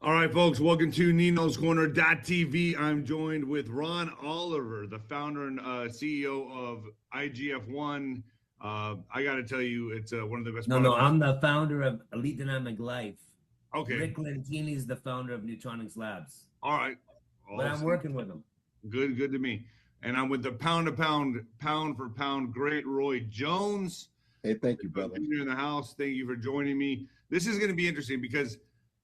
All right, folks, welcome to Nino's Corner.tv. I'm joined with Ron Oliver, the founder and CEO of IGF-1. I got to tell you, it's one of the best No, products. I'm the founder of Elite Dynamic Life. Okay. Rick Lentini is the founder of Neutronics Labs, All right. but All I'm working with him. good to me. And I'm with the pound for pound, great Roy Jones. Hey, thank you, brother. Being here in the house. Thank you for joining me. This is going to be interesting because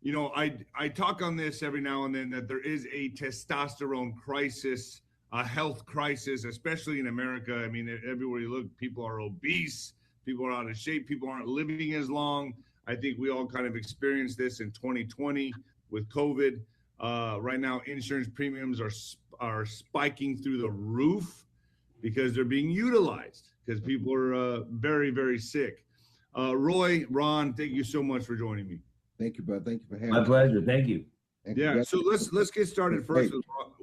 I talk on this every now and then that there is a testosterone crisis, a health crisis, especially in America. I mean, everywhere you look, people are obese, people are out of shape, people aren't living as long. I think we all kind of experienced this in 2020 with COVID. Right now, insurance premiums are spiking through the roof because they're being utilized because people are very, very sick. Roy, Ron, thank you so much for joining me. Thank you, brother. Thank you for having My me. pleasure. Thank you. And Yeah, so let's get started first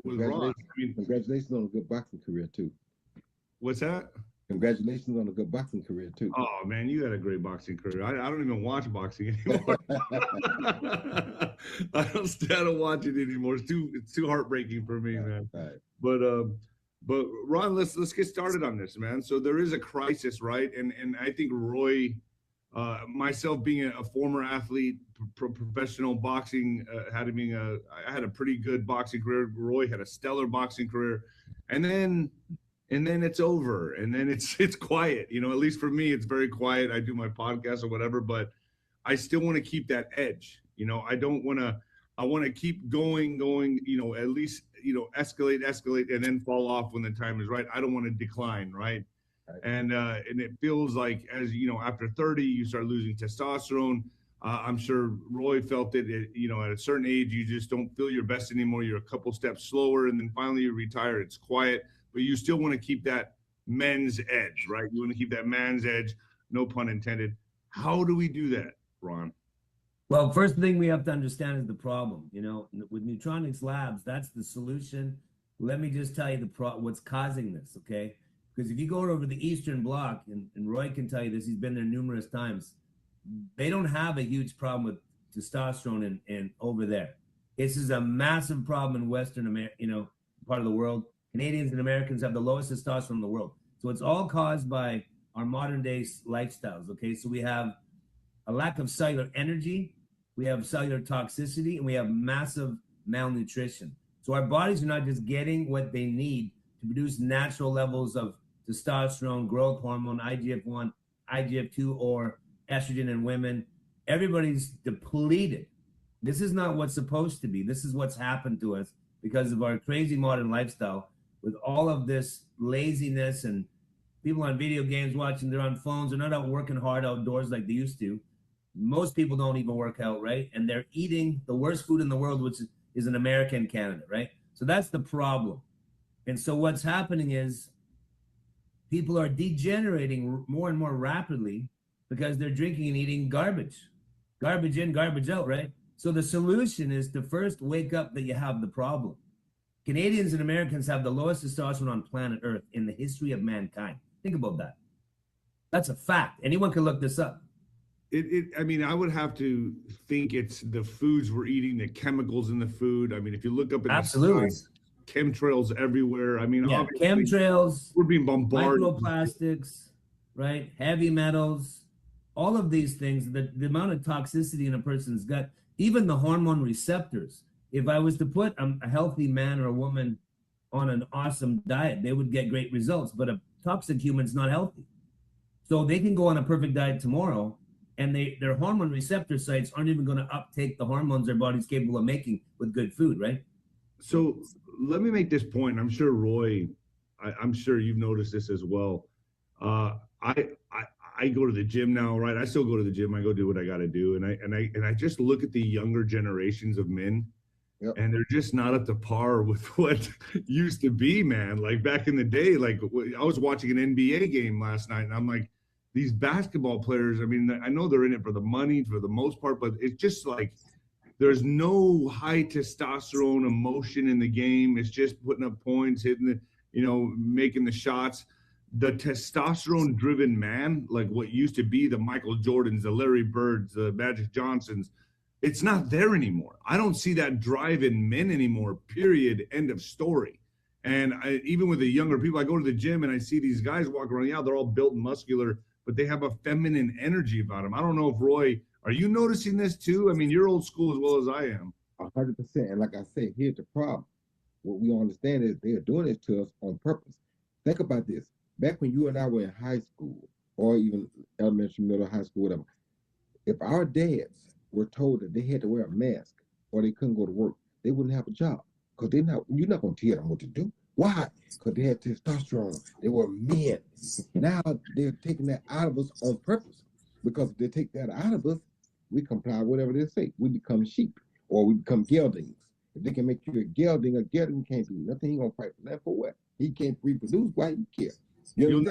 with Ron. I mean, congratulations on a good boxing career too. What's that? Congratulations on a good boxing career too. Oh man, you had a great boxing career. I don't even watch boxing anymore. I don't watch it anymore. It's too heartbreaking for me, man. Right. But Ron, let's get started on this, man. So there is a crisis, right? And I think Roy, myself being a former athlete, professional boxing, I had a pretty good boxing career. Roy had a stellar boxing career, and then it's over, and then it's quiet. At least for me, it's very quiet. I do my podcast or whatever, but I still want to keep that edge. I don't want to. I want to keep going. At least escalate, and then fall off when the time is right. I don't want to decline, right? And it feels like after 30, you start losing testosterone. I'm sure Roy felt it. At a certain age, you just don't feel your best anymore. You're a couple steps slower, and then finally you retire. It's quiet, but you still want to keep that men's edge, right? You want to keep that man's edge, no pun intended. How do we do that, Ron? Well, first thing we have to understand is the problem. With Neutronics Labs, that's the solution. Let me just tell you what's causing this, okay? Because if you go over the Eastern Bloc, and Roy can tell you this, he's been there numerous times, they don't have a huge problem with testosterone and over there. This is a massive problem in Western America, part of the world. Canadians and Americans have the lowest testosterone in the world. So it's all caused by our modern day lifestyles, okay? So we have a lack of cellular energy, we have cellular toxicity, and we have massive malnutrition. So our bodies are not just getting what they need to produce natural levels of testosterone, growth hormone, IGF-1, IGF-2, or estrogen in women. Everybody's depleted. This is not what's supposed to be. This is what's happened to us because of our crazy modern lifestyle with all of this laziness and people on video games watching, they're on phones, they're not out working hard outdoors like they used to. Most people don't even work out, right? And they're eating the worst food in the world, which is in America and Canada, right? So that's the problem. And so what's happening is people are degenerating more and more rapidly because they're drinking and eating garbage in, garbage out, right? So the solution is to first wake up that you have the problem. Canadians and Americans have the lowest testosterone on planet Earth in the history of mankind. Think about that. That's a fact. Anyone can look this up. I mean, I would have to think it's the foods we're eating, the chemicals in the food. I mean, if you look up in absolutely the sky, chemtrails everywhere. I mean, yeah, chemtrails, we're being bombarded. Microplastics, right? Heavy metals, all of these things, the amount of toxicity in a person's gut, even the hormone receptors. If I was to put a healthy man or a woman on an awesome diet, they would get great results. But a toxic human's not healthy. So they can go on a perfect diet tomorrow, and their hormone receptor sites aren't even going to uptake the hormones their body's capable of making with good food, right? So let me make this point. I'm sure Roy, I'm sure you've noticed this as well. I go to the gym now, right? I still go to the gym. I go do what I got to do, and I just look at the younger generations of men. Yep. And they're just not up to par with what used to be, man. Like back in the day, like I was watching an NBA game last night, and I'm like, these basketball players, I mean, I know they're in it for the money for the most part, but it's just like there's no high testosterone emotion in the game. It's just putting up points, hitting the, making the shots. The testosterone driven man, like what used to be the Michael Jordans, the Larry Birds, the Magic Johnsons, It's not there anymore. I don't see that drive in men anymore, period, end of story. And even with the younger people, I go to the gym and I see these guys walk around. Yeah, they're all built and muscular, but they have a feminine energy about them. I don't know if Roy, are you noticing this too? I mean, you're old school as well as I am. 100%. And like I said, here's the problem. What we understand is they are doing this to us on purpose. Think about this. Back when you and I were in high school, or even elementary, middle, high school, whatever, if our dads were told that they had to wear a mask or they couldn't go to work, they wouldn't have a job. Because you're not going to tell them what to do. Why? Because they had testosterone. They were men. Now they're taking that out of us on purpose. Because if they take that out of us, we comply with whatever they say. We become sheep or we become geldings. If they can make you a gelding can't do nothing. He gonna fight for that for what? He can't reproduce. Why you care? You'll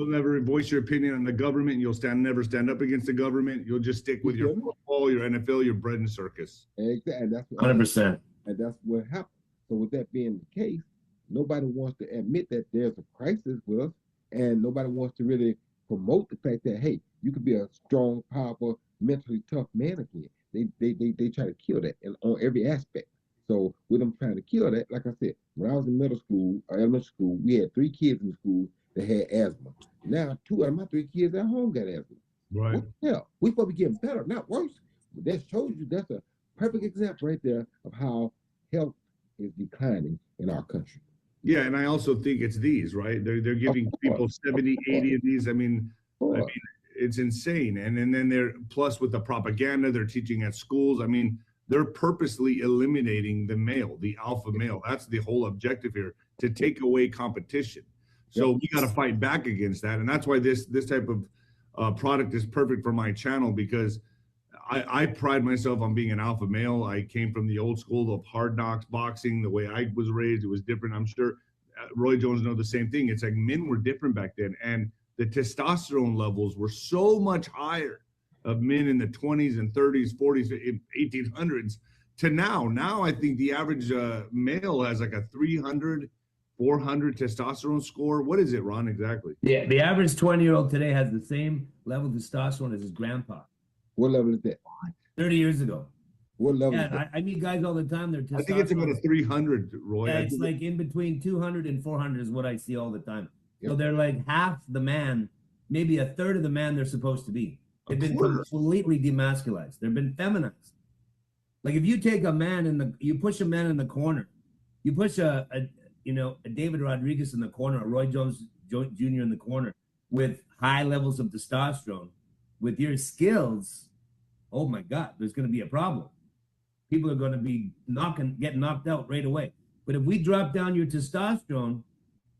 never voice your opinion on the government. You'll never stand up against the government. You'll just stick with your football, your NFL, your bread and circus. Exactly. And that's 100%. And that's what happened. So with that being the case, nobody wants to admit that there's a crisis with us, and nobody wants to really promote the fact that, hey, you could be a strong, powerful, mentally tough man again. They try to kill that on every aspect. So with them trying to kill that, like I said, when I was in middle school or elementary school, we had 3 kids in school that had asthma. Now 2 out of my 3 kids at home got asthma. Right. What the hell? We supposed to be getting better, not worse. That shows you that's a perfect example right there of how health is declining in our country. Yeah, and I also think it's these, right? They're giving people 70, 80 of these. I mean, it's insane. And then they're plus with the propaganda they're teaching at schools. I mean, they're purposely eliminating the male, the alpha male. That's the whole objective here, to take away competition. So we got to fight back against that. And that's why this type of product is perfect for my channel, because I pride myself on being an alpha male. I came from the old school of hard knocks boxing. The way I was raised, it was different. I'm sure Roy Jones knows the same thing. It's like men were different back then. And the testosterone levels were so much higher of men in the 20s and 30s, 40s, 1800s to now. Now I think the average male has like a 300, 400 testosterone score. What is it, Ron, exactly? Yeah, the average 20-year-old today has the same level of testosterone as his grandpa. What level is that? 30 years ago. What level? Yeah, I meet guys all the time. Their testosterone. I think it's about a 300, Roy. Yeah, it's like in between 200 and 400 is what I see all the time. Yep. So they're like half the man, maybe a third of the man they're supposed to be. They've been completely demasculized. They've been feminized. Like if you take a man you push a man in the corner, you push a David Rodriguez in the corner, a Roy Jones Jr. in the corner with high levels of testosterone, with your skills, oh my God, there's going to be a problem. People are going to be getting knocked out right away. But if we drop down your testosterone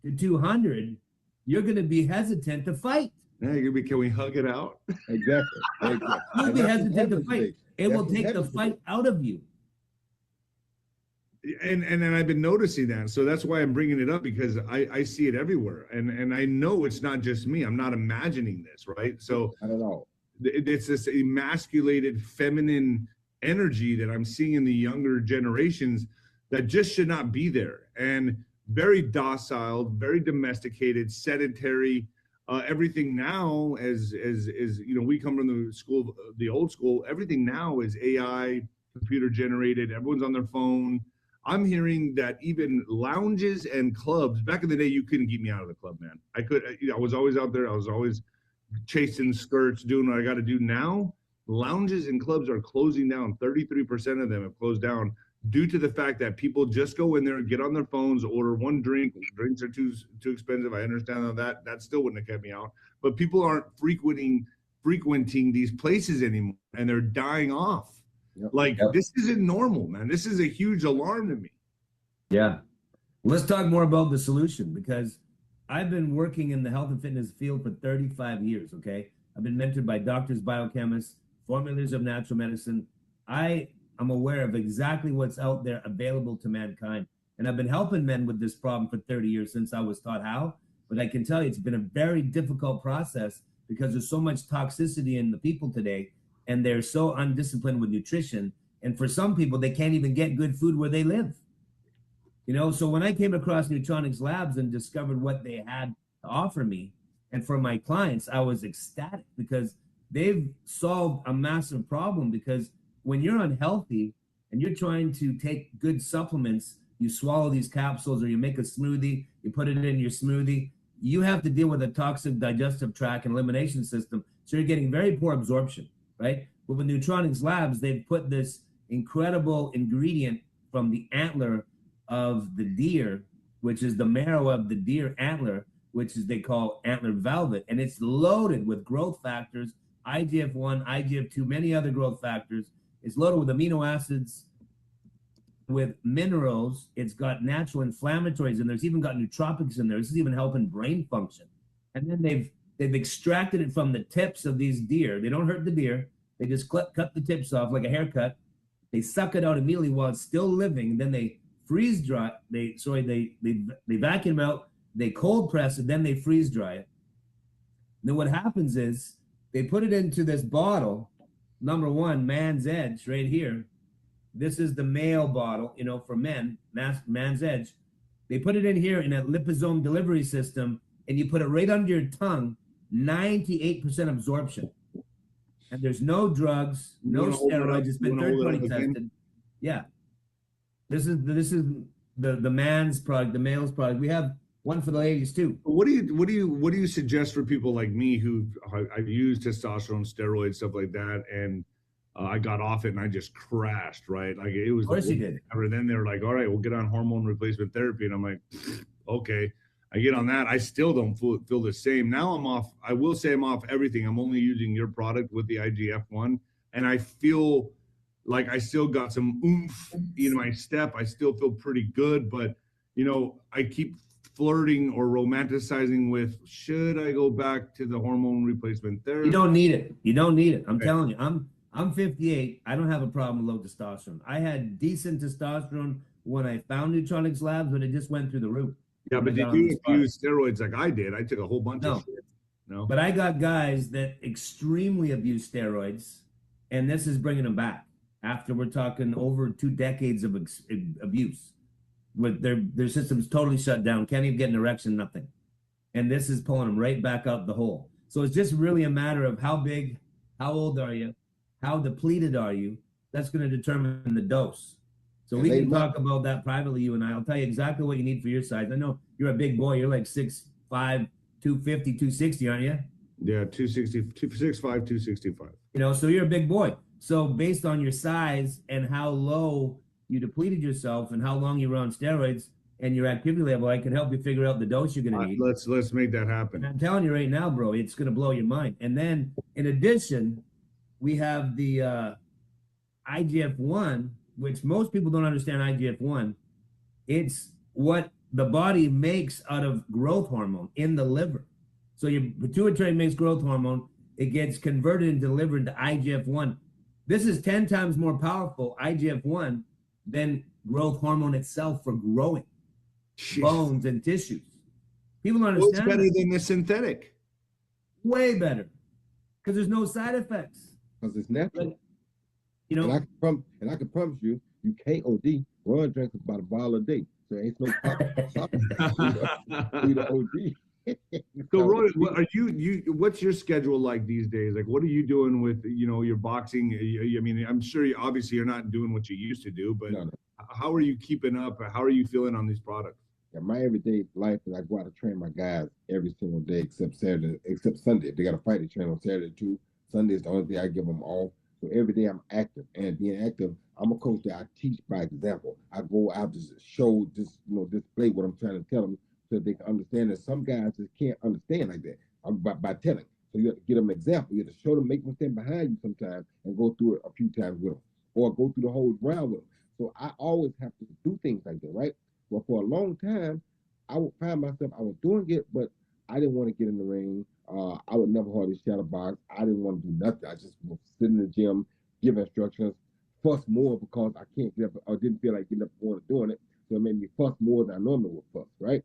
to 200, you're going to be hesitant to fight. Yeah, you're gonna be. Can we hug it out? Exactly. You'll be hesitant to fight. It will take the fight out of you. And I've been noticing that, so that's why I'm bringing it up, because I see it everywhere, and I know it's not just me. I'm not imagining this, right? So I don't know. It's this emasculated feminine energy that I'm seeing in the younger generations that just should not be there, and very docile, very domesticated, sedentary. Everything now, as we come from the school, the old school. Everything now is AI, computer generated. Everyone's on their phone. I'm hearing that even lounges and clubs. Back in the day, you couldn't keep me out of the club, man. I was always out there. I was always chasing skirts, doing what I got to do. Now, lounges and clubs are closing down. 33% of them have closed down due to the fact that people just go in there and get on their phones, order one drink. Drinks are too expensive. I understand that. That still wouldn't have kept me out. But people aren't frequenting these places anymore, and they're dying off. This isn't normal, man. This is a huge alarm to me. Yeah. Let's talk more about the solution, because I've been working in the health and fitness field for 35 years, okay? I've been mentored by doctors, biochemists, formulators of natural medicine. I'm aware of exactly what's out there available to mankind. And I've been helping men with this problem for 30 years since I was taught how. But I can tell you it's been a very difficult process because there's so much toxicity in the people today, and they're so undisciplined with nutrition. And for some people, they can't even get good food where they live. So when I came across Neutronics Labs and discovered what they had to offer me, and for my clients, I was ecstatic because they've solved a massive problem. Because when you're unhealthy and you're trying to take good supplements, you swallow these capsules or you make a smoothie, you put it in your smoothie, you have to deal with a toxic digestive tract and elimination system. So you're getting very poor absorption, right? But with Neutronics Labs, they've put this incredible ingredient from the antler of the deer, which is the marrow of the deer antler, which is they call antler velvet, and it's loaded with growth factors, IGF-1, IGF-2, many other growth factors. It's loaded with amino acids, with minerals. It's got natural inflammatories, and there's even got nootropics in there. This is even helping brain function. And then they've extracted it from the tips of these deer. They don't hurt the deer. They just cut the tips off like a haircut. They suck it out immediately while it's still living. And then they freeze dry. They vacuum out. They cold press it. Then they freeze dry it. And then what happens is they put it into this bottle. Number one, Man's Edge, right here. This is the male bottle, you know, for men, Man's Edge. They put it in here in a liposome delivery system, and you put it right under your tongue, 98% absorption. And there's no drugs, no steroids. It's been third-party tested. Yeah. This is the man's product, the male's product. We have one for the ladies too. What do you suggest for people like me who I've used testosterone, steroids, stuff like that, and I got off it and I just crashed, right? Like it was. Of course you did. And then they were like, "All right, we'll get on hormone replacement therapy," and I'm like, "Okay." I get on that. I still don't feel the same. Now I'm off. I will say I'm off everything. I'm only using your product with the IGF-1, and I feel like I still got some oomph in my step. I still feel pretty good, but you know, I keep flirting or romanticizing with, should I go back to the hormone replacement therapy? You don't need it. You don't need it. I'm telling you. I'm 58. I don't have a problem with low testosterone. I had decent testosterone when I found Neutronics Labs, but it just went through the roof. Yeah, but did you use steroids like I did? I took a whole bunch of shit. No. But I got guys that extremely abuse steroids, and this is bringing them back after we're talking over 2 decades of abuse. With their systems totally shut down, can't even get an erection, nothing. And this is pulling them right back out the hole. So it's just really a matter of how big, how old are you, how depleted are you? That's going to determine the dose. So we can talk about that privately, you and I. I'll tell you exactly what you need for your size. I know you're a big boy. You're like 6'5", 250, 260, aren't you? Yeah, 260, 6'5", 265. You know, so you're a big boy. So based on your size and how low you depleted yourself and how long you were on steroids and your activity level, I can help you figure out the dose you're going to need. Let's make that happen. And I'm telling you right now, bro, it's going to blow your mind. And then in addition, we have the IGF-1, which most people don't understand IGF-1. It's what the body makes out of growth hormone in the liver. So your pituitary makes growth hormone. It gets converted and delivered to IGF-1. This is 10 times more powerful, IGF-1, than growth hormone itself for growing bones and tissues. People don't understand. It's better than the synthetic. Way better. Because there's no side effects. Because it's natural. But, you know, and I can promise you, you can't OD. Ron drinks about a bottle a day. So there ain't no problem. OD. So Roy, what's your schedule like these days? Like, what are you doing with, your boxing? I mean, I'm sure obviously you're not doing what you used to do, but no. How are you keeping up? How are you feeling on these products? Yeah, my everyday life is I go out to train my guys every single day except Sunday. If they got a fight, they train on Saturday too. Sunday is the only day I give them off. So every day I'm active, and being active, I'm a coach that I teach by example. I go out to show, display what I'm trying to tell them, so they can understand that some guys just can't understand like that by telling. So you have to get them an example. You have to show them, make them stand behind you sometimes, and go through it a few times with them, or go through the whole round with them. So I always have to do things like that, right? Well, for a long time, I would find myself, I was doing it, but I didn't want to get in the ring. I would never hardly shadow box. I didn't want to do nothing. I just would sit in the gym, give instructions, fuss more because I can't get up, or didn't feel like getting up and doing it. So it made me fuss more than I normally would fuss, right?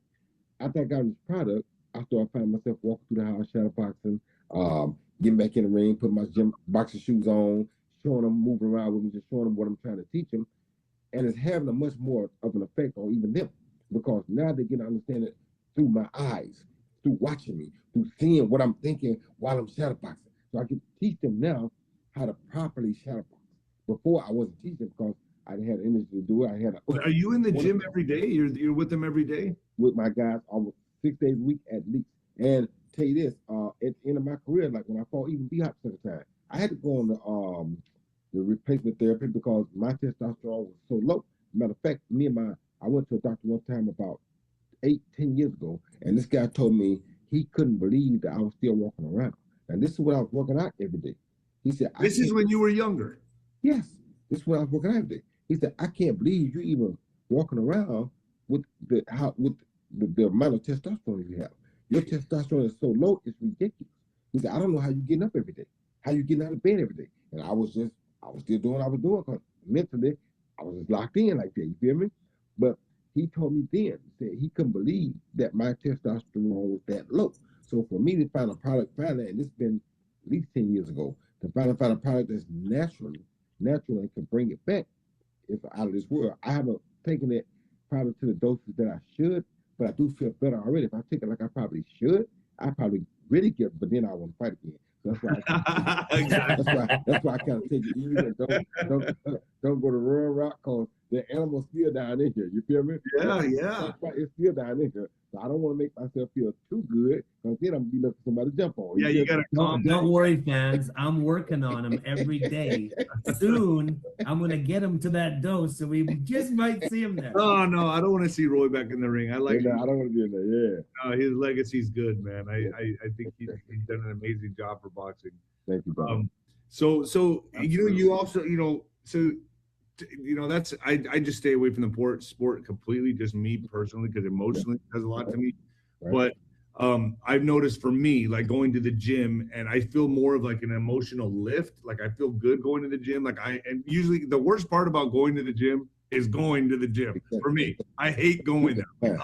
After I got this product, I started finding myself walking through the house, shadow boxing, getting back in the ring, putting my gym boxing shoes on, showing them, moving around with me, just showing them what I'm trying to teach them. And it's having a much more of an effect on even them, because now they get to understand it through my eyes, through watching me, through seeing what I'm thinking while I'm shadow boxing. So I can teach them now how to properly shadow box. Before I wasn't teaching because I didn't have the energy to do it. I had Are you in the gym every day? You're with them every day? with my guys almost 6 days a week at least. And tell you this, at the end of my career, like when I fought even B-Hop second time, I had to go on the replacement therapy because my testosterone was so low. Matter of fact, I went to a doctor one time about 8, 10 years ago, and this guy told me he couldn't believe that I was still walking around. And this is what I was working out every day. He said, This is when you were younger. yes, this is what I was working out every day. He said, I can't believe you even walking around with the amount of testosterone you have. Your testosterone is so low, it's ridiculous. He said, I don't know how you getting up every day, how you getting out of bed every day. And I was still doing what I was doing because mentally I was just locked in like that. You feel me? But he told me then, he said he couldn't believe that my testosterone was that low. So for me to find a product finally, and this has been at least 10 years ago, to finally find a product that's natural and can bring it back, it's out of this world. I haven't taken it probably to the doses that I should, but I do feel better already. If I take it like I probably should, I probably really get, but then I want to fight again. So that's why that's why I kind of take it easy and don't go the wrong route because the animal's still down in here. You feel me? Yeah. It's still down in here. So I don't want to make myself feel too good because then I'm gonna be looking for somebody to jump on. Yeah, you gotta calm Don't worry, fans. I'm working on him every day. Soon, I'm gonna get him to that dose, so we just might see him there. Oh no, I don't want to see Roy back in the ring. I like. I don't want to be in there. Yeah. His legacy's good, man. I think he's done an amazing job for boxing. Thank you, brother. So you also that's I just stay away from the sport completely, just me personally, because emotionally it does a lot to me. Right. But I've noticed for me, like going to the gym, and I feel more of like an emotional lift. Like I feel good going to the gym. And usually the worst part about going to the gym is going to the gym for me. I hate going there.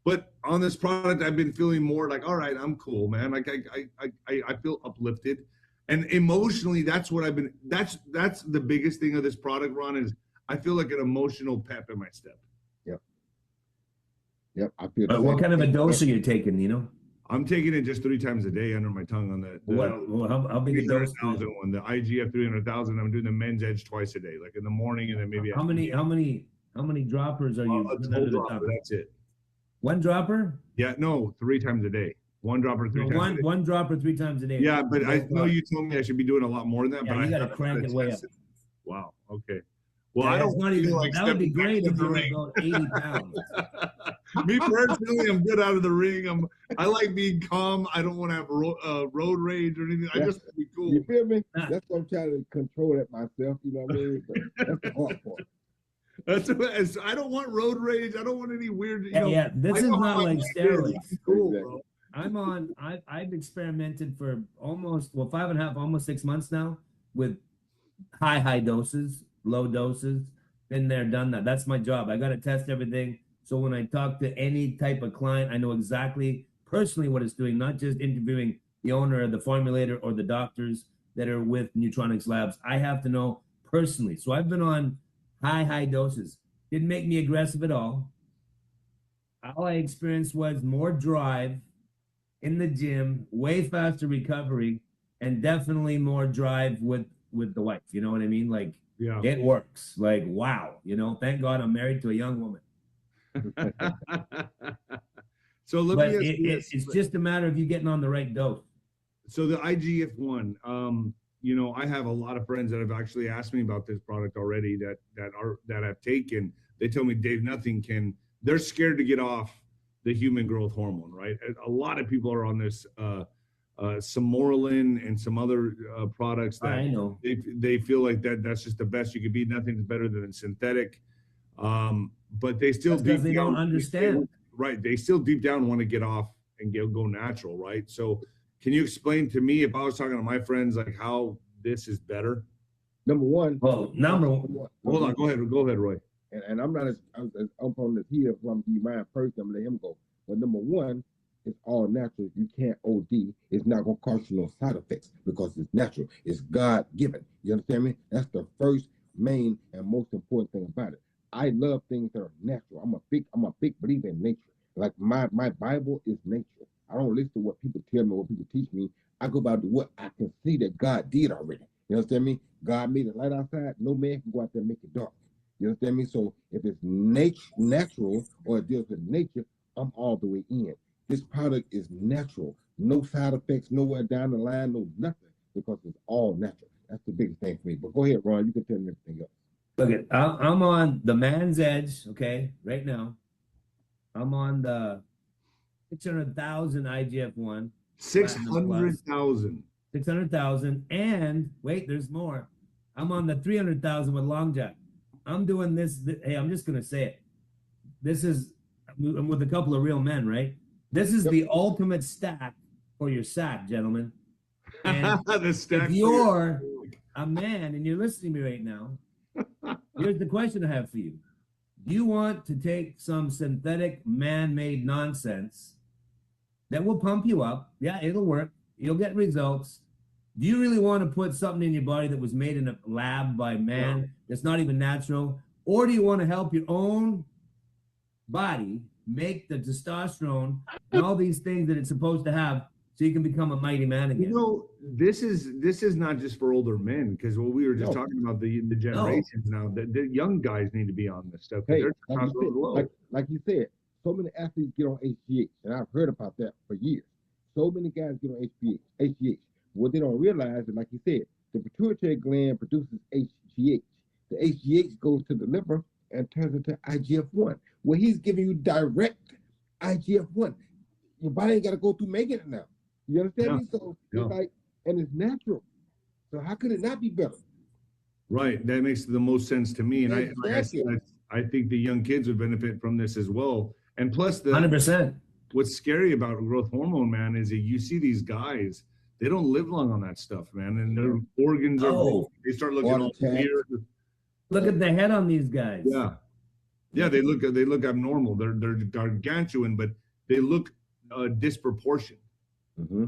But on this product, I've been feeling more like, all right, I'm cool, man. Like I feel uplifted. And emotionally, that's what I've been. That's the biggest thing of this product, Ron, is I feel like an emotional pep in my step. Yep. I feel. But what kind of a dose are you taking? I'm taking it just 3 times a day under my tongue on the how big a dose? One, the IGF 300,000. I'm doing the men's edge twice a day, like in the morning and then maybe. How many droppers are you? That's it. One dropper? Yeah, no, 3 times a day. One dropper 3 times a day. One dropper 3 times a day. Yeah, but I know you told me I should be doing a lot more than that. Yeah, but you got to crank it way up. Wow. Okay. Well, yeah, I don't not even, like that would be great if you were about 80 pounds. Me personally, I'm good out of the ring. I like being calm. I don't want to have road rage or anything. I just want to be cool. You feel me? That's what I'm trying to control it myself. You know what I mean? But that's the hard part. I don't want road rage. I don't want any weird. Yeah, this is not like steroids. Cool, exactly. Bro. I've experimented for almost 5.5, almost 6 months now with high doses, low doses. Been there, done that. That's my job. I got to test everything. So when I talk to any type of client, I know exactly personally what it's doing, not just interviewing the owner or the formulator or the doctors that are with Neutronics Labs. I have to know personally. So I've been on high doses. Didn't make me aggressive at all. All I experienced was more drive in the gym, way faster recovery, and definitely more drive with the wife. You know what I mean? Like, yeah, it works. Like, wow. Thank God I'm married to a young woman. So let me ask you this. It's just a matter of you getting on the right dose. So the IGF-1, I have a lot of friends that have actually asked me about this product already that have taken. They tell me, Dave, they're scared to get off the human growth hormone, right? A lot of people are on this Samoralin and some other products that I know. They feel like that's just the best you could be. Nothing's better than synthetic. But they still because they don't understand. Right. They still deep down want to get off and go natural, right? So can you explain to me, if I was talking to my friends, like how this is better? Number one. Well, number one. Hold on. Go ahead, Roy. And I'm not as up on this here from the mind first. I'm gonna let him go. But number one, it's all natural. You can't OD. It's not gonna cause you no side effects because it's natural. It's God given. You understand me? That's the first, main, and most important thing about it. I love things that are natural. I'm a big believer in nature. Like my Bible is nature. I don't listen to what people tell me, what people teach me. I go by what I can see that God did already. You understand me? God made it light outside. No man can go out there and make it dark. You understand me? So if it's natural or it deals with nature, I'm all the way in. This product is natural. No side effects, nowhere down the line, no nothing, because it's all natural. That's the biggest thing for me. But go ahead, Ron. You can tell me everything else. Look at, I'm on the man's edge, okay, right now. I'm on the 600,000 IGF-1. 600,000. 600,000. And wait, there's more. I'm on the 300,000 with Long Jack. I'm doing this. Hey, I'm just going to say it. This is, I'm with a couple of real men, right? This is the ultimate stack for your sack, gentlemen. And The stack if you're a man and you're listening to me right now, here's the question I have for you. Do you want to take some synthetic man-made nonsense that will pump you up? Yeah, it'll work. You'll get results. Do you really want to put something in your body that was made in a lab by man that's not even natural? Or do you want to help your own body make the testosterone and all these things that it's supposed to have so you can become a mighty man again? You know, this is not just for older men, because what we were just talking about, the generations now, the young guys need to be on this stuff. Hey, They're like you said, so many athletes get on HGH, and I've heard about that for years. So many guys get on HGH. What they don't realize is, like you said, the pituitary gland produces HGH. The HGH goes to the liver and turns into IGF-1. Well, he's giving you direct IGF-1. Your body ain't got to go through making it now. You understand me? So it's like, and it's natural. So how could it not be better? Right. That makes the most sense to me. And Exactly. I think the young kids would benefit from this as well. And plus, 100%. What's scary about growth hormone, man, is that you see these guys, they don't live long on that stuff, man. And their organs are, they start looking all weird. Look at the head on these guys. Yeah. Yeah, they look abnormal. They're gargantuan, but they look disproportionate. Mm-hmm.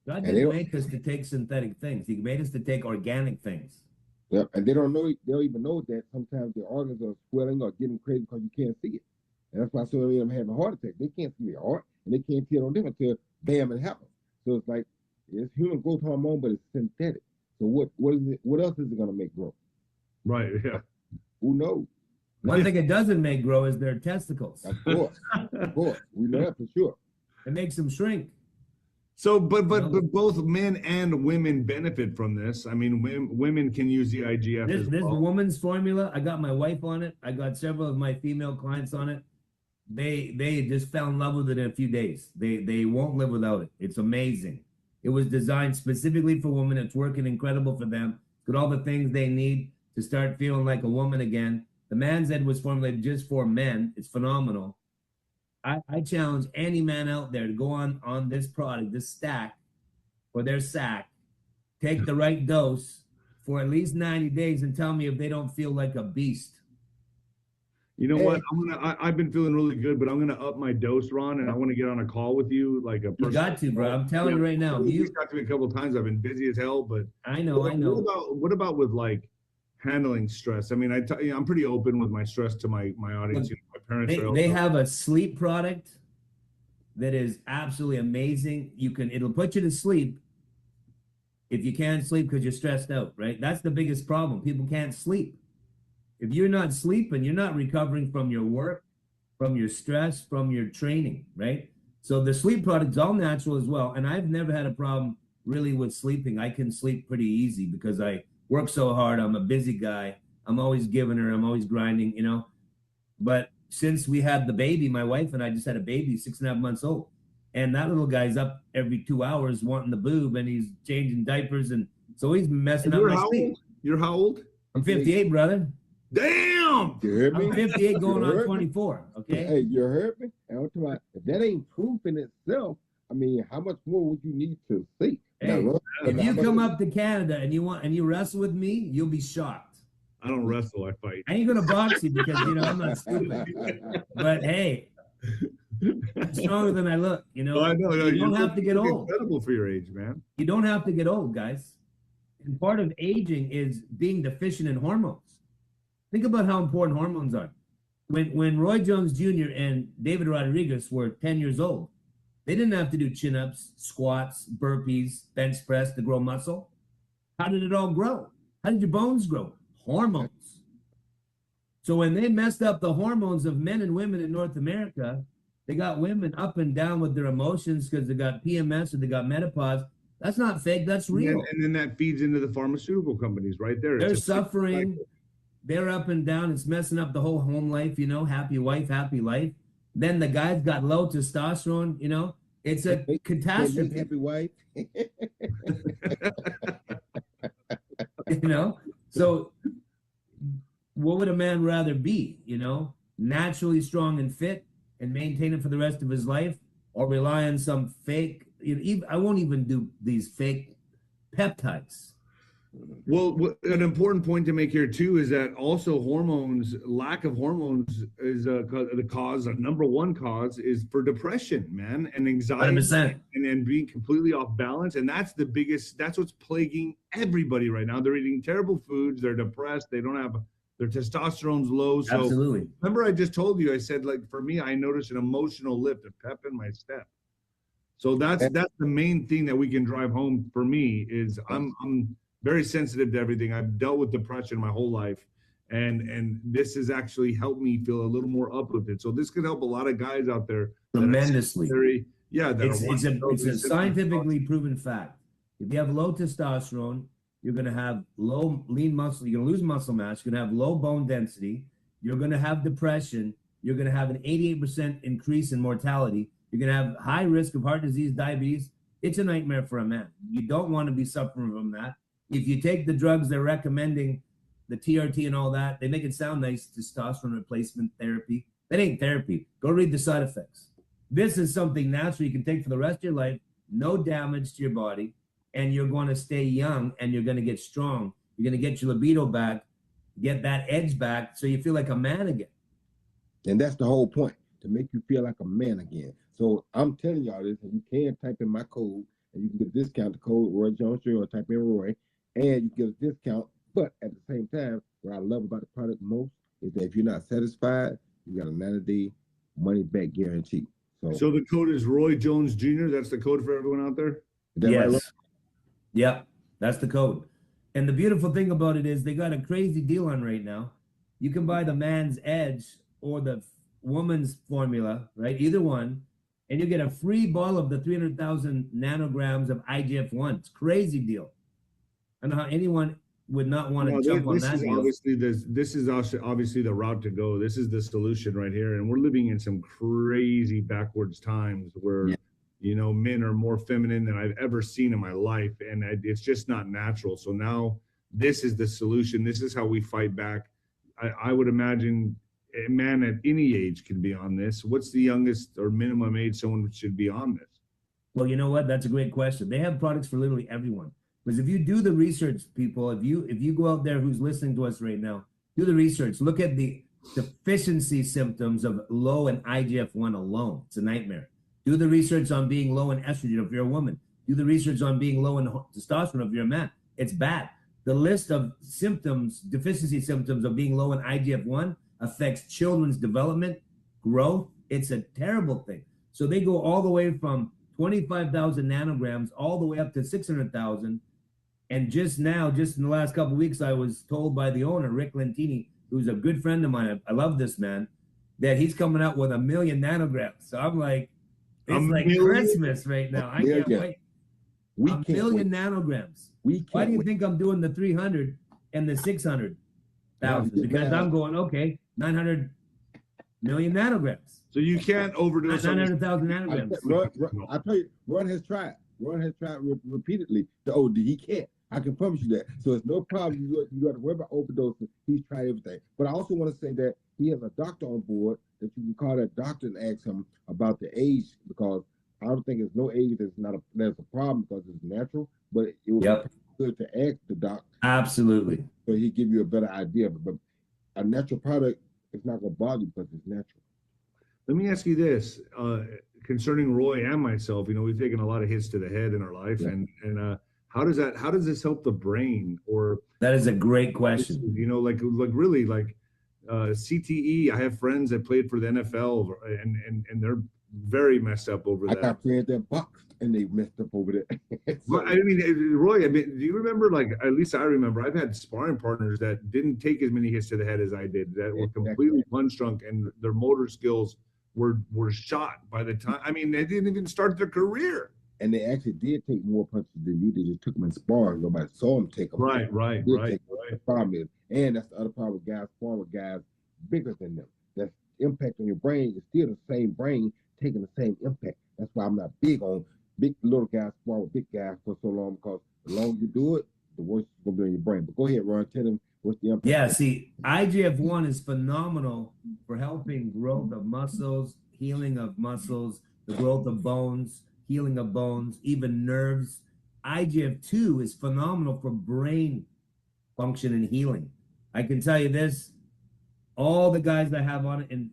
God didn't make us to take synthetic things. He made us to take organic things. Yeah, and they don't even know that sometimes their organs are swelling or getting crazy because you can't see it. And that's why so many of them having a heart attack. They can't see their heart, and they can't tell on them until bam, it happens. So it's like, it's human growth hormone, but it's synthetic. So what is it? What else is it going to make grow? Right. Yeah. Who knows? One thing it doesn't make grow is their testicles. Of course, we know that for sure. It makes them shrink. So, but both men and women benefit from this. I mean, women can use the IGF. This woman's formula, I got my wife on it. I got several of my female clients on it. They just fell in love with it in a few days. They won't live without it. It's amazing. It was designed specifically for women. It's working incredible for them. It's got all the things they need to start feeling like a woman again. The Man's Ed was formulated just for men. It's phenomenal. I challenge any man out there to go on this product, this stack, for their sack, take the right dose for at least 90 days and tell me if they don't feel like a beast. You know what? I've been feeling really good, but I'm gonna up my dose, Ron, and I want to get on a call with you, like a person. You got to, bro. I'm telling you right now. You've got to me a couple of times. I've been busy as hell, but I know. What about with like handling stress? I mean, I'm pretty open with my stress to my audience. My parents they have a sleep product that is absolutely amazing. It'll put you to sleep if you can't sleep because you're stressed out, right? That's the biggest problem. People can't sleep. If you're not sleeping, you're not recovering from your work, from your stress, from your training, right? So the sleep product's all natural as well. And I've never had a problem really with sleeping. I can sleep pretty easy because I work so hard. I'm a busy guy. I'm always giving her. I'm always grinding, But since we had the baby, my wife and I just had a baby, 6.5 months old. And that little guy's up every 2 hours wanting the boob, and he's changing diapers. And so he's messing up my sleep. You're how old? I'm 58, brother. Damn! You heard me? I'm 58 going on 24, okay? Hey, you heard me? And I'm talking about, if that ain't proof in itself, I mean, how much more would you need to see? Hey, if you come up to Canada and you wrestle with me, you'll be shocked. I don't wrestle, I fight. I ain't gonna box you because I'm not stupid. But hey, I'm stronger than I look. Well, I know. You don't have to get old. Incredible for your age, man. You don't have to get old, guys. And part of aging is being deficient in hormones. Think about how important hormones are. When Roy Jones Jr. and David Rodriguez were 10 years old, they didn't have to do chin-ups, squats, burpees, bench press to grow muscle. How did it all grow? How did your bones grow? Hormones. So when they messed up the hormones of men and women in North America, they got women up and down with their emotions because they got PMS or they got menopause. That's not fake. That's real. And then that feeds into the pharmaceutical companies right there. They're It's a suffering. cycle. They're up and down. It's messing up the whole home life, you know, happy wife, happy life. Then the guy's got low testosterone, you know, it's a catastrophe. Happy wife. You know, so what would a man rather be, you know, naturally strong and fit and maintain it for the rest of his life, or rely on some fake, you know, even, I won't even do these fake peptides. Well, an important point to make here too is that also hormones, lack of hormones is the cause. Number one cause is for depression, man, and anxiety, 100%. and being completely off balance. And that's the biggest. That's what's plaguing everybody right now. They're eating terrible foods. They're depressed. They don't have their testosterone's low. So Absolutely. remember, I just told you. I said, like, for me, I noticed an emotional lift, a pep in my step. So that's the main thing that we can drive home for me is I'm very sensitive to everything. I've dealt with depression my whole life, and this has actually helped me feel a little more uplifted. So this could help a lot of guys out there Tremendously. Yeah, it's a scientifically proven fact. If you have low testosterone, you're going to have low lean muscle. You're going to lose muscle mass. You're going to have low bone density. You're going to have depression. You're going to have an 88% increase in mortality. You're going to have high risk of heart disease, diabetes. It's a nightmare for a man. You don't want to be suffering from that. If you take the drugs they're recommending, the TRT and all that, they make it sound nice, testosterone replacement therapy. That ain't therapy. Go read the side effects. This is something natural you can take for the rest of your life, no damage to your body, and you're going to stay young and you're going to get strong. You're going to get your libido back, get that edge back, so you feel like a man again. And that's the whole point, to make you feel like a man again. So I'm telling y'all this, and you can type in my code, and you can get a discount. The code Roy Jones, or type in Roy, and you get a discount. But at the same time, what I love about the product most is that if you're not satisfied, you got a 90-day money-back guarantee. So the code is Roy Jones Jr. That's the code for everyone out there? Yes. Right? Yep, that's the code. And the beautiful thing about it is they got a crazy deal on right now. You can buy the man's edge or the woman's formula, right? Either one. And you get a free ball of the 300,000 nanograms of IGF-1. It's a crazy deal. I don't know how anyone would not want to jump on that deal. This is obviously the route to go. This is the solution right here. And we're living in some crazy backwards times where, you know, men are more feminine than I've ever seen in my life. And it's just not natural. So now this is the solution. This is how we fight back. I would imagine a man at any age can be on this. What's the youngest or minimum age someone should be on this? Well, you know what? That's a great question. They have products for literally everyone. Because if you do the research, people, if you go out there who's listening to us right now, do the research. Look at the deficiency symptoms of low in IGF-1 alone. It's a nightmare. Do the research on being low in estrogen if you're a woman. Do the research on being low in testosterone if you're a man. It's bad. The list of symptoms, deficiency symptoms of being low in IGF-1 affects children's development, growth. It's a terrible thing. So they go all the way from 25,000 nanograms all the way up to 600,000. And just in the last couple of weeks, I was told by the owner, Rick Lentini, who's a good friend of mine, I love this man, that he's coming out with 1 million nanograms. So I'm like, it's like Christmas right now. I can't wait. 1 million nanograms. Why do you think I'm doing the 300 and the 600,000? Because I'm going, okay, 900 million nanograms. So you can't overdose 900,000 nanograms. I tell you, Ron has tried. Ron has tried repeatedly to OD. He can't. I can promise you that. So it's no problem. You got to worry about overdosing. He's tried everything. But I also want to say that he has a doctor on board that you can call that doctor and ask him about the age, because I don't think there's no age that's a problem because it's natural. But it would be good to ask the doctor. Absolutely. So he'd give you a better idea. But a natural product is not going to bother you because it's natural. Let me ask you this, concerning Roy and myself. You know, we've taken a lot of hits to the head in our life, and how does this help the brain? Or that is a great question. You know, like really, like CTE. I have friends that played for the NFL, and very messed up over I that. got friends that boxed and they messed up over that. Well, I mean, Roy, I mean, do you remember, like, at least I remember, I've had sparring partners that didn't take as many hits to the head as I did, that were completely punch drunk, and their motor skills were shot by the time. I mean, they didn't even start their career. And they actually did take more punches than you. They just took them in sparring. Nobody saw them take them. Right. The problem is, and that's the other problem with guys sparring with guys bigger than them. That's impact on your brain is still the same brain taking the same impact. That's why I'm not big on big little guys sparring with big guys for so long, because the longer you do it, the worse it's gonna be on your brain. But go ahead, Ron, tell them what's the impact. Yeah, see, IGF-1 is phenomenal for helping growth of muscles, healing of muscles, the growth of bones, healing of bones, even nerves. IGF-2 is phenomenal for brain function and healing. I can tell you this, all the guys that have on it, and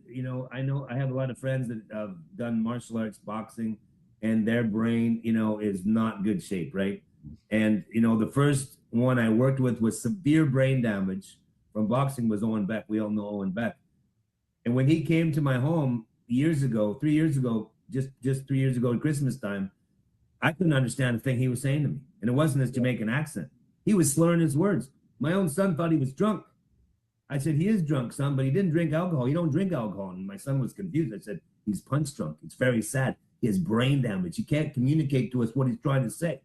I know I have a lot of friends that have done martial arts, boxing, and their brain, is not good shape, right? And, the first one I worked with severe brain damage from boxing was Owen Beck. We all know Owen Beck. And when he came to my home 3 years ago, just 3 years ago at Christmas time, I couldn't understand a thing he was saying to me. And it wasn't his Jamaican accent. He was slurring his words. My own son thought he was drunk. I said, he is drunk, son, but he didn't drink alcohol. You don't drink alcohol. And my son was confused. I said, he's punch drunk. It's very sad. He has brain damage. He can't communicate to us what he's trying to say.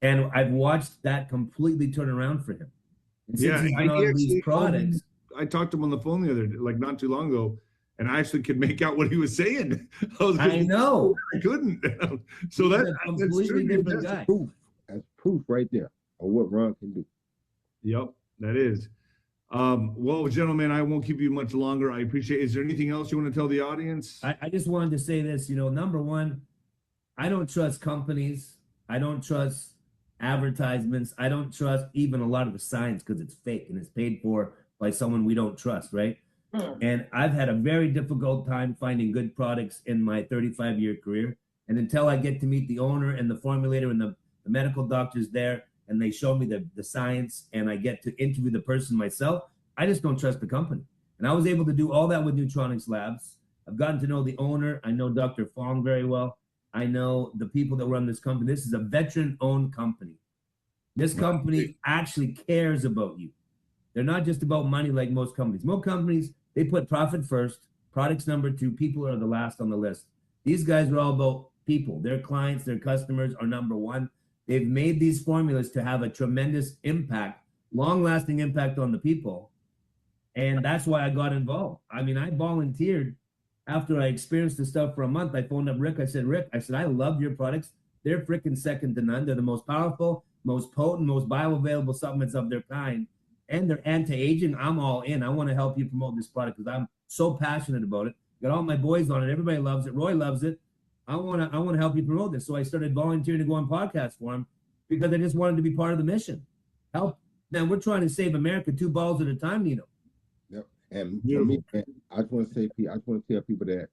And I've watched that completely turn around for him. And since he's been on these products. I talked to him on the phone the other day, like not too long ago, and I actually could make out what he was saying. I know. I couldn't. So that's a completely different guy. That's proof right there of what Ron can do. Yep, that is. Well, gentlemen, I won't keep you much longer. I appreciate it. Is there anything else you want to tell the audience? I just wanted to say this, number one, I don't trust companies. I don't trust advertisements. I don't trust even a lot of the science, because it's fake and it's paid for by someone we don't trust, right? And I've had a very difficult time finding good products in my 35-year career. And until I get to meet the owner and the formulator and the medical doctors there, and they show me the science, and I get to interview the person myself, I just don't trust the company. And I was able to do all that with Neutronics Labs. I've gotten to know the owner. I know Dr. Fong very well. I know the people that run this company. This is a veteran-owned company. This company actually cares about you. They're not just about money like most companies. Most companies, they put profit first, products number two, people are the last on the list. These guys are all about people. Their clients, their customers are number one. They've made these formulas to have a tremendous impact, long-lasting impact on the people. And that's why I got involved. I mean, I volunteered after I experienced the stuff for a month. I phoned up Rick. I said, Rick, I love your products. They're freaking second to none. They're the most powerful, most potent, most bioavailable supplements of their kind. And they're anti-aging. I'm all in. I want to help you promote this product because I'm so passionate about it. Got all my boys on it. Everybody loves it. Roy loves it. I want to help you promote this. So I started volunteering to go on podcasts for him because I just wanted to be part of the mission. Help. Man, we're trying to save America 2 balls at a time, Nino. Yep. And for me, man, I just want to tell people that,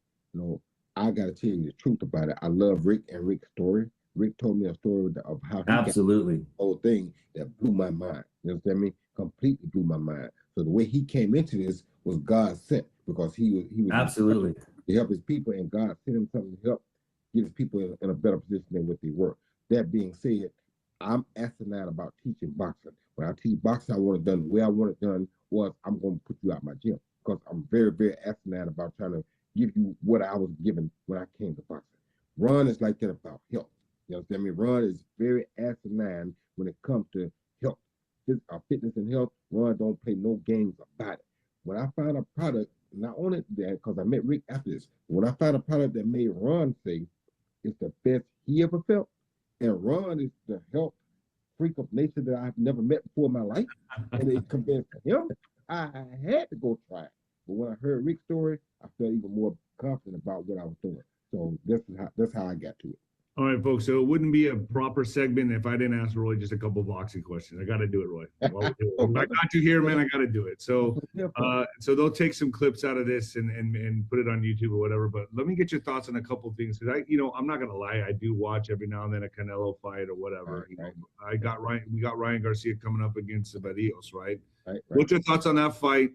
I got to tell you the truth about it. I love Rick and Rick's story. Rick told me a story of how he absolutely got the whole thing that blew my mind. You understand me? Completely blew my mind. So the way he came into this was God sent, because he was absolutely to help his people, and God sent him something to help get his people in a better position than what they were. That being said, I'm asinine about teaching boxing. When I teach boxing, I want it done the way I want it done was I'm going to put you out my gym, because I'm very, very asinine about trying to give you what I was given when I came to boxing. Ron is like that about health. You understand me? Ron is very asinine when it comes to health. Fitness and health, Ron don't play no games about it. When I found a product, not only that, because I met Rick after this, when I found a product that made Ron say it's the best he ever felt, and Ron is the health freak of nature that I've never met before in my life, and it convinced him, I had to go try it. But when I heard Rick's story, I felt even more confident about what I was doing. So that's how I got to it. All right, folks. So it wouldn't be a proper segment if I didn't ask Roy just a couple boxing questions. I got to do it, Roy. Well, I got you here, man. I got to do it. So, so they'll take some clips out of this and put it on YouTube or whatever. But let me get your thoughts on a couple of things, because I'm not gonna lie, I do watch every now and then a Canelo fight or whatever. We got Ryan Garcia coming up against the Barrios, right? What's your thoughts on that fight?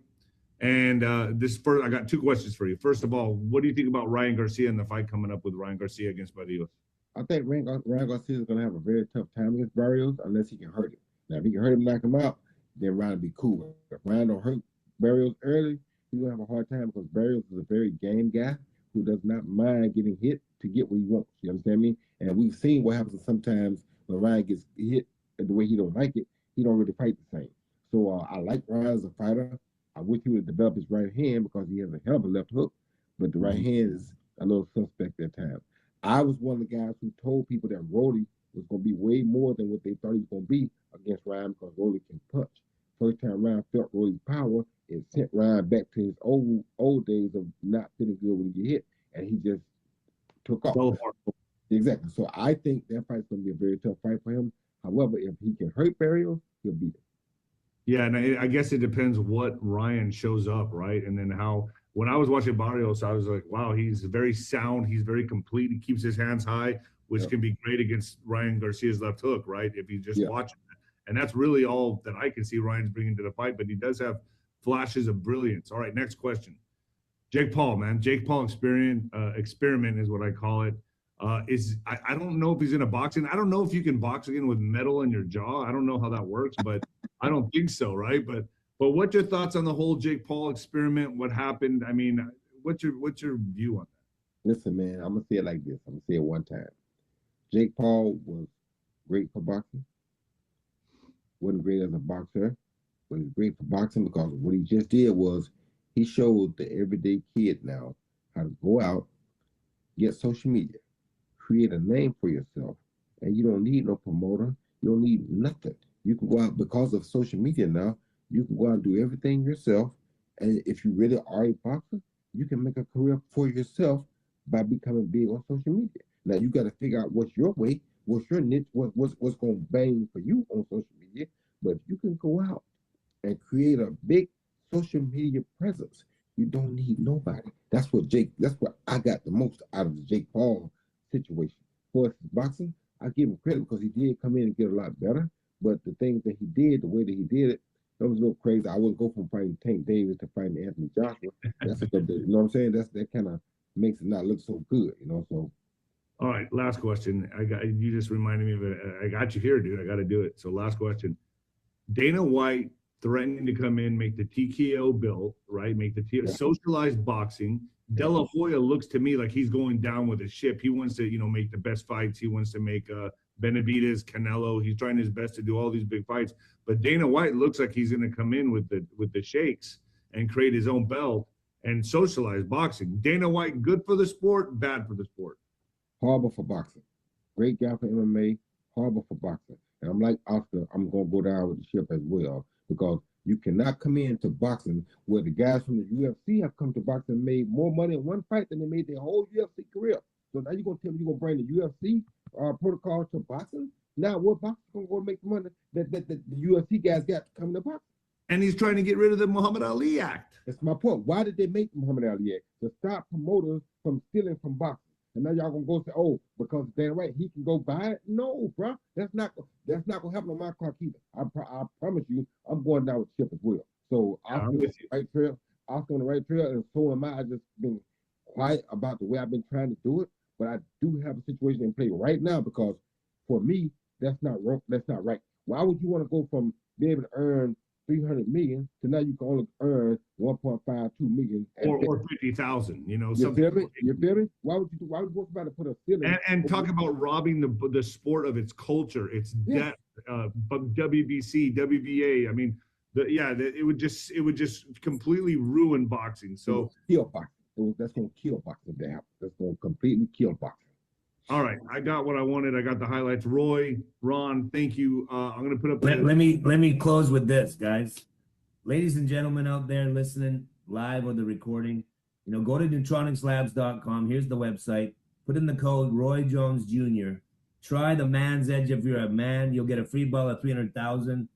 And I got two questions for you. First of all, what do you think about Ryan Garcia and the fight coming up with Ryan Garcia against Barrios? I think Ryan Garcia is going to have a very tough time against Barrios unless he can hurt him. Now, if he can hurt him, knock him out, then Ryan will be cool. If Ryan don't hurt Barrios early, he's going to have a hard time because Barrios is a very game guy who does not mind getting hit to get what he wants. You understand me? And we've seen what happens sometimes when Ryan gets hit the way he don't like it, he don't really fight the same. So I like Ryan as a fighter. I wish he would develop his right hand because he has a hell of a left hook, but the right hand is a little suspect at times. I was one of the guys who told people that Rolly was going to be way more than what they thought he was going to be against Ryan because Rolly can punch. First time Ryan felt Rolly's power, it sent Ryan back to his old days of not feeling good when he get hit, and he just took off. Exactly. So I think that fight's going to be a very tough fight for him. However, if he can hurt Barrios, he'll beat him. Yeah, and I guess it depends what Ryan shows up, right? And then how. When I was watching Barrios, I was like, wow, he's very sound. He's very complete. He keeps his hands high, which can be great against Ryan Garcia's left hook, right? If you just watch it. And that's really all that I can see Ryan's bringing to the fight, but he does have flashes of brilliance. All right, next question. Jake Paul, man. Jake Paul experiment is what I call it. I don't know if he's in a boxing. I don't know if you can box again with metal in your jaw. I don't know how that works, but I don't think so, right? But what's your thoughts on the whole Jake Paul experiment? What happened? I mean, what's your view on that? Listen, man, I'm gonna say it like this. I'm gonna say it one time. Jake Paul was great for boxing. Wasn't great as a boxer, but he's great for boxing because what he just did was he showed the everyday kid now how to go out, get social media, create a name for yourself, and you don't need no promoter. You don't need nothing. You can go out because of social media now. You can go out and do everything yourself. And if you really are a boxer, you can make a career for yourself by becoming big on social media. Now you got to figure out what's your way, what's your niche, what's going to bang for you on social media. But if you can go out and create a big social media presence, you don't need nobody. That's what I got the most out of the Jake Paul situation. For boxing, I give him credit because he did come in and get a lot better. But the things that he did, the way that he did it, that was a little crazy. I wouldn't go from fighting Tank Davis to fighting Anthony Joshua. That's a good, you know what I'm saying? That kind of makes it not look so good, you know. So, all right, last question. You just reminded me of it. I got you here, dude. I got to do it. So, last question. Dana White threatening to come in, make the TKO bill, right? Make the socialized boxing. De La Hoya looks to me like he's going down with a ship. He wants to, make the best fights. He wants to make Benavidez, Canelo. He's trying his best to do all these big fights. But Dana White looks like he's going to come in with the shakes and create his own belt and socialize boxing. Dana White, good for the sport, bad for the sport. Horrible for boxing. Great guy for MMA, horrible for boxing. And I'm like Oscar, I'm going to go down with the ship as well because you cannot come into boxing where the guys from the UFC have come to boxing and made more money in one fight than they made their whole UFC career. So now you're going to tell me you're going to bring the UFC protocol to boxing? Now what boxing going to go make the money that the UFC guys got to come to boxing? And he's trying to get rid of the Muhammad Ali Act. That's my point. Why did they make the Muhammad Ali Act? To stop promoters from stealing from boxing. And now y'all gonna go say, oh, because Dana White, he can go buy it? No, bro. That's not gonna happen on my clock either. I promise you, I'm going down with the ship as well. So I'm on the right trail. I'm on the right trail, and so am I. I just been quiet about the way I've been trying to do it. But I do have a situation in play right now because for me, that's not wrong. That's not right. Why would you want to go from being able to earn 300 million to now you can only earn 1.52 million or 50,000? You feel me? Why would you want somebody to put a ceiling? And talk about robbing the sport of its culture, its depth. WBC, WBA. I mean, it would just completely ruin boxing. So kill boxing. That's gonna kill boxing. That's gonna completely kill boxing. All right, I got what I wanted. I got the highlights. Roy, Ron, thank you. I'm gonna put up. Let me close with this, guys. Ladies and gentlemen out there listening live or the recording, go to neutronicslabs.com. Here's the website. Put in the code Roy Jones Jr. Try the man's edge. If you're a man, you'll get a free ball of 300,000.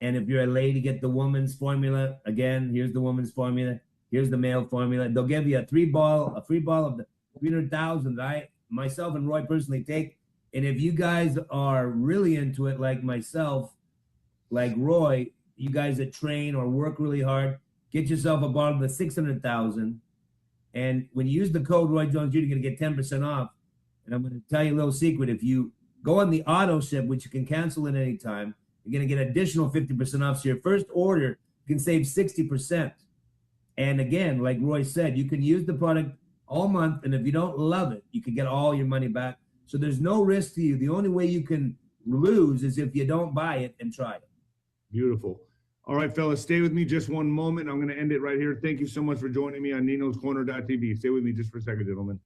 And if you're a lady, get the woman's formula. Again, here's the woman's formula. Here's the male formula. They'll give you a free ball of the 300,000, right? Myself and Roy personally take. And if you guys are really into it, like myself, like Roy, you guys that train or work really hard, Get yourself a bottle of the 600,000. And when you use the code Roy Jones Jr., you're going to get 10% off. And I'm going to tell you a little secret. If you go on the auto ship, which you can cancel at any time, you're going to get additional 50% off. So your first order can save 60%. And again, like Roy said, you can use the product all month. And if you don't love it, you can get all your money back. So there's no risk to you. The only way you can lose is if you don't buy it and try it. Beautiful. All right, fellas, stay with me just one moment. I'm going to end it right here. Thank you so much for joining me on Nino'sCorner.tv. Stay with me just for a second, gentlemen.